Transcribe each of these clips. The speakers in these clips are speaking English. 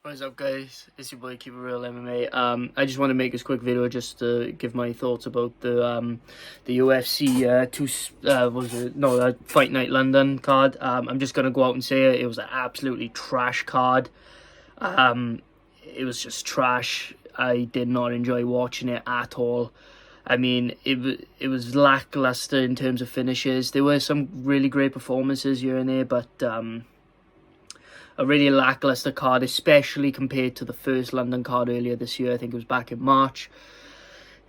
What's up, guys? It's your boy Keepitrealedits MMA. I just want to make this quick video just to give my thoughts about the UFC Fight Night London card. I'm just gonna go out and say it was an absolutely trash card. It was just trash. I did not enjoy watching it at all. I mean, it was lackluster in terms of finishes. There were some really great performances here and there, but a really lackluster card, especially compared to the first London card earlier this year. I think it was back in March.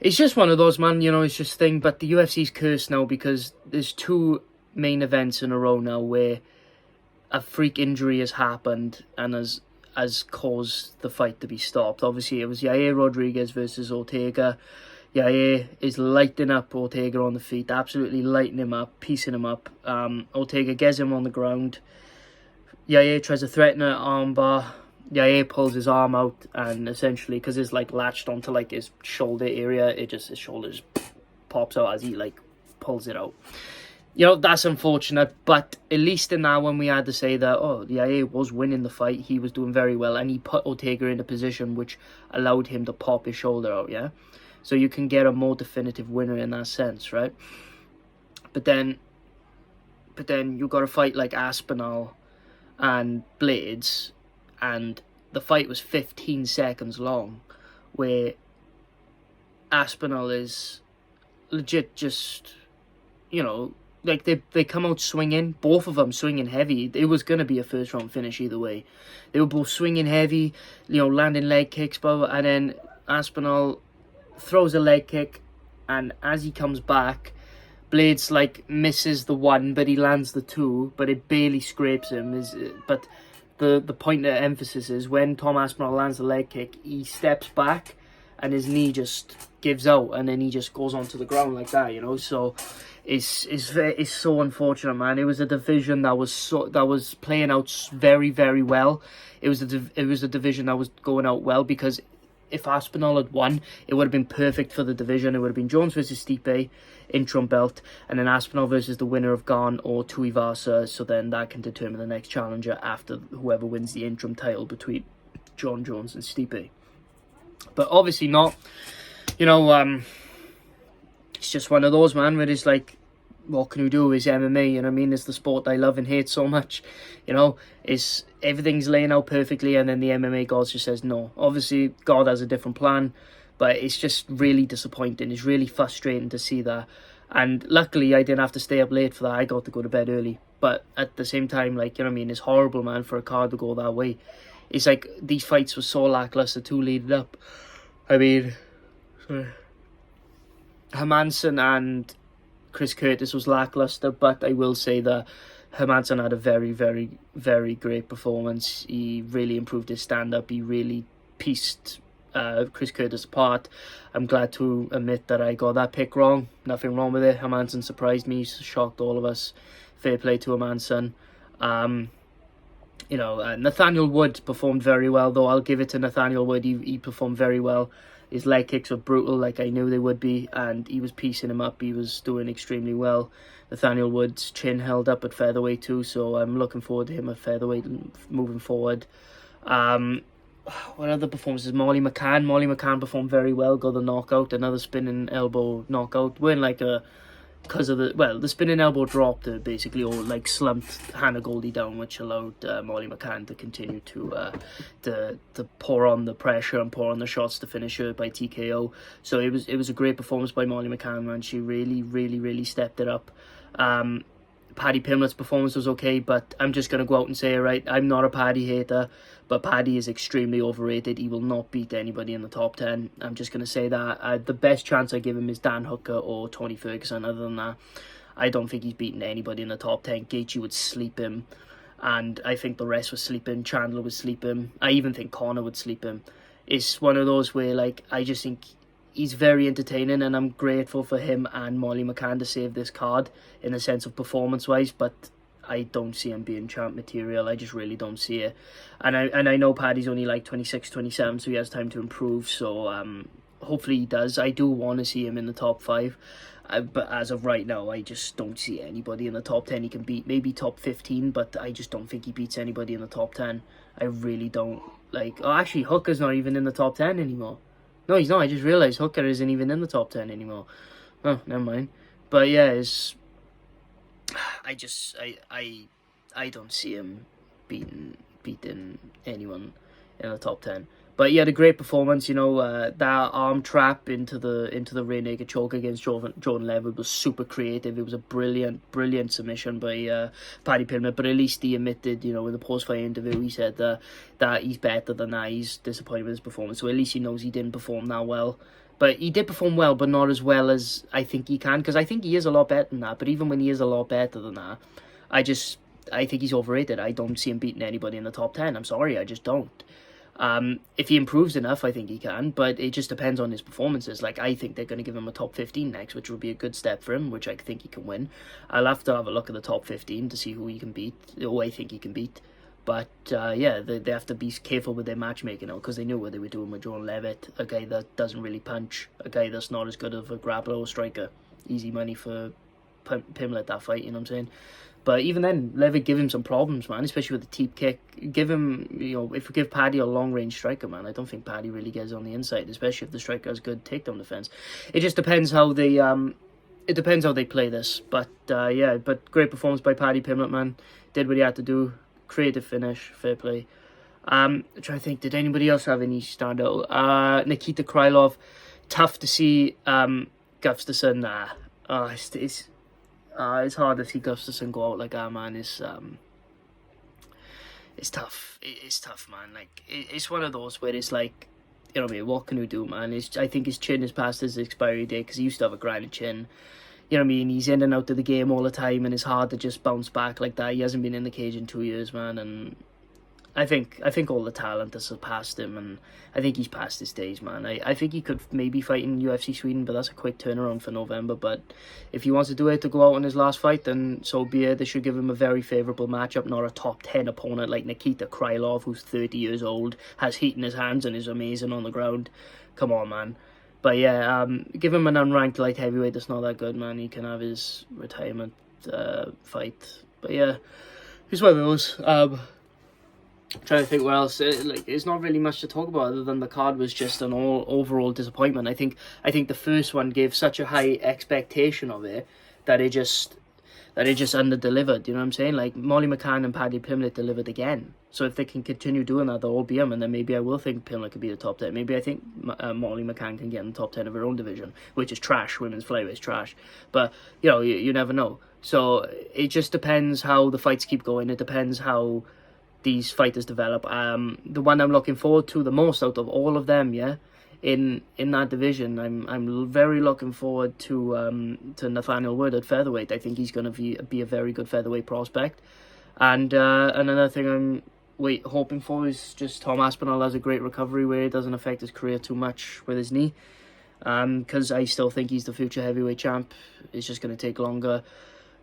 It's just one of those, man, it's just thing. But the UFC's cursed now because there's two main events in a row now where a freak injury has happened and has caused the fight to be stopped. Obviously, it was Yair Rodriguez versus Ortega. Yair is lighting up Ortega on the feet, absolutely lighting him up, piecing him up. Ortega gets him on the ground. Yair tries to threaten an armbar. Yair pulls his arm out, and essentially, because it's latched onto his shoulder area, his shoulder just pops out as he pulls it out. That's unfortunate, but at least in that one we had to say that Yair was winning the fight. He was doing very well, and he put Ortega in a position which allowed him to pop his shoulder out. Yeah, so you can get a more definitive winner in that sense, right? But then you got a fight like Aspinall and Blades, and the fight was 15 seconds long, where Aspinall is legit just, they come out swinging, both of them swinging heavy. It was going to be a first round finish either way. They were both swinging heavy, landing leg kicks, and then Aspinall throws a leg kick, and as he comes back, Blades misses the one, but he lands the two, but it barely scrapes him. But the point of emphasis is when Tom Aspinall lands the leg kick, he steps back and his knee just gives out, and then he just goes onto the ground like that. So it's so unfortunate, man. It was a division that was playing out very, very well. It was a division that was going out well, because if Aspinall had won, it would have been perfect for the division. It would have been Jones versus Stipe, interim belt, and then Aspinall versus the winner of Gane or Tuivasa. So then that can determine the next challenger after whoever wins the interim title between John Jones and Stipe. But obviously not. It's just one of those, man, where it's what can you do? Is MMA, it's the sport I love and hate so much. It's everything's laying out perfectly, and then the MMA gods just says no. Obviously, God has a different plan, but it's just really disappointing. It's really frustrating to see that. And luckily, I didn't have to stay up late for that. I got to go to bed early. But at the same time, it's horrible, man, for a card to go that way. It's these fights were so lackluster too leading up. Hermansson and Chris Curtis was lackluster, but I will say that Hermansson had a very, very, very great performance. He really improved his stand-up. He really pieced Chris Curtis apart. I'm glad to admit that I got that pick wrong. Nothing wrong with it. Hermansson surprised me, shocked all of us. Fair play to Hermansson. Nathaniel Wood performed very well, though. I'll give it to Nathaniel Wood. He performed very well. His leg kicks were brutal, like I knew they would be, and he was piecing him up. He was doing extremely well. Nathaniel Wood's chin held up at featherweight too, so I'm looking forward to him at featherweight moving forward. What other performances? Molly McCann. Molly McCann performed very well, got the knockout, another spinning elbow knockout. Because of the spinning elbow dropped her basically, or slumped Hannah Goldie down, which allowed Molly McCann to continue to pour on the pressure and pour on the shots to finish her by TKO. So it was a great performance by Molly McCann, man. She really, really, really stepped it up. Paddy Pimblett's performance was okay, but I'm just going to go out and say it, right? I'm not a Paddy hater, but Paddy is extremely overrated. He will not beat anybody in the top 10. I'm just going to say that. The best chance I give him is Dan Hooker or Tony Ferguson. Other than that, I don't think he's beaten anybody in the top 10. Gaethje would sleep him, and I think the rest would sleep him. Chandler would sleep him. I even think Conor would sleep him. It's one of those where, I just think he's very entertaining, and I'm grateful for him and Molly McCann to save this card in the sense of performance-wise, but I don't see him being champ material. I just really don't see it. And I know Paddy's only 26, 27, so he has time to improve, so hopefully he does. I do want to see him in the top 5, but as of right now, I just don't see anybody in the top 10 he can beat. Maybe top 15, but I just don't think he beats anybody in the top 10. I really don't like. Oh, actually, Hooker's not even in the top 10 anymore. No, he's not. I just realized Hooker isn't even in the top 10 anymore. Oh, never mind. But yeah, it's. I don't see him beating anyone in the top 10. But he had a great performance, you know. That arm trap into the rear naked choke against Jordan Levitt was super creative. It was a brilliant submission by Paddy Pimblett. But at least he admitted, you know, in the post-fight interview, he said that he's better than that. He's disappointed with his performance. So at least he knows he didn't perform that well. But he did perform well, but not as well as I think he can. Because I think he is a lot better than that. But even when he is a lot better than that, I think he's overrated. I don't see him beating anybody in the top 10. I'm sorry, I just don't. If he improves enough, I think he can, but it just depends on his performances. Like, I think they're going to give him a top 15 next, which would be a good step for him, which I think he can win. I'll have to have a look at the top 15 to see who he can beat, who I think he can beat. But, yeah, they have to be careful with their matchmaking now, because they knew what they were doing with Jordan Levitt, a guy that doesn't really punch, a guy that's not as good of a grappler or striker. Easy money for Pimblett that fight, you know what I'm saying? But even then, Levitt give him some problems, man, especially with the teep kick. Give him, you know, if we give Paddy a long-range striker, man, I don't think Paddy really gets on the inside, especially if the striker has good takedown defense. It just depends how they, play this. But, yeah, but great performance by Paddy Pimblett, man. Did what he had to do. Creative finish, fair play. I'm trying to think, did anybody else have any standout? Nikita Krylov, tough to see. Gustafsson, nah. It's hard to see Gustafsson go out like that, man. It's tough. It's tough, man. Like, it's one of those where it's like, you know what I mean, what can we do, man? I think his chin is past his expiry date, because he used to have a grinded chin. You know what I mean? He's in and out of the game all the time, and it's hard to just bounce back like that. He hasn't been in the cage in 2 years, man, and I think all the talent has surpassed him, and I think he's past his days, man. I think he could maybe fight in UFC Sweden, but that's a quick turnaround for November. But if he wants to do it to go out in his last fight, then so be it. They should give him a very favourable matchup, not a top 10 opponent like Nikita Krylov, who's 30 years old, has heat in his hands, and is amazing on the ground. Come on, man. But yeah, give him an unranked light heavyweight that's not that good, man. He can have his retirement fight. But yeah, it's one of those. Trying to think what else. It's not really much to talk about other than the card was just an overall disappointment. I think the first one gave such a high expectation of it that it just under-delivered. You know what I'm saying? Like, Molly McCann and Paddy Pimblett delivered again. So if they can continue doing that, they'll all be them, and then maybe I will think Pimblett could be the top 10. Maybe I think Molly McCann can get in the top 10 of her own division, which is trash. Women's flyweight is trash. But, you know, you never know. So it just depends how the fights keep going. It depends how these fighters develop. The one I'm looking forward to the most out of all of them, yeah, in that division, I'm very looking forward to Nathaniel Wood at featherweight. I think he's going to be a very good featherweight prospect. And another thing I'm hoping for is just Tom Aspinall has a great recovery where it doesn't affect his career too much with his knee. Because I still think he's the future heavyweight champ. It's just going to take longer.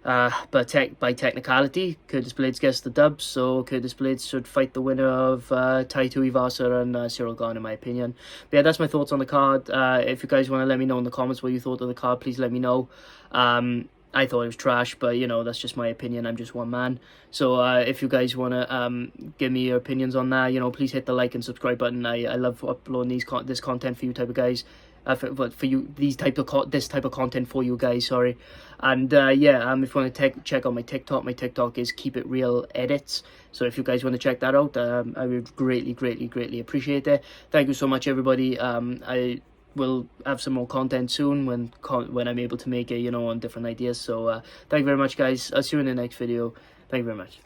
But by technicality, Curtis Blades gets the dub, so Curtis Blades should fight the winner of Tai Tuivasa and Cyril Gane, in my opinion. But yeah, that's my thoughts on the card. If you guys want to let me know in the comments what you thought of the card, please let me know. I thought it was trash, but you know, that's just my opinion. I'm just one man. So if you guys want to give me your opinions on that, you know, please hit the like and subscribe button. I love uploading this content for you type of guys. For you, this type of content for you guys, sorry. And yeah, if you want to check out my TikTok is Keepitrealedits. So if you guys want to check that out, I would greatly appreciate it. Thank you so much, everybody. I will have some more content soon when I'm able to make it, you know, on different ideas. So thank you very much, guys. I'll see you in the next video. Thank you very much.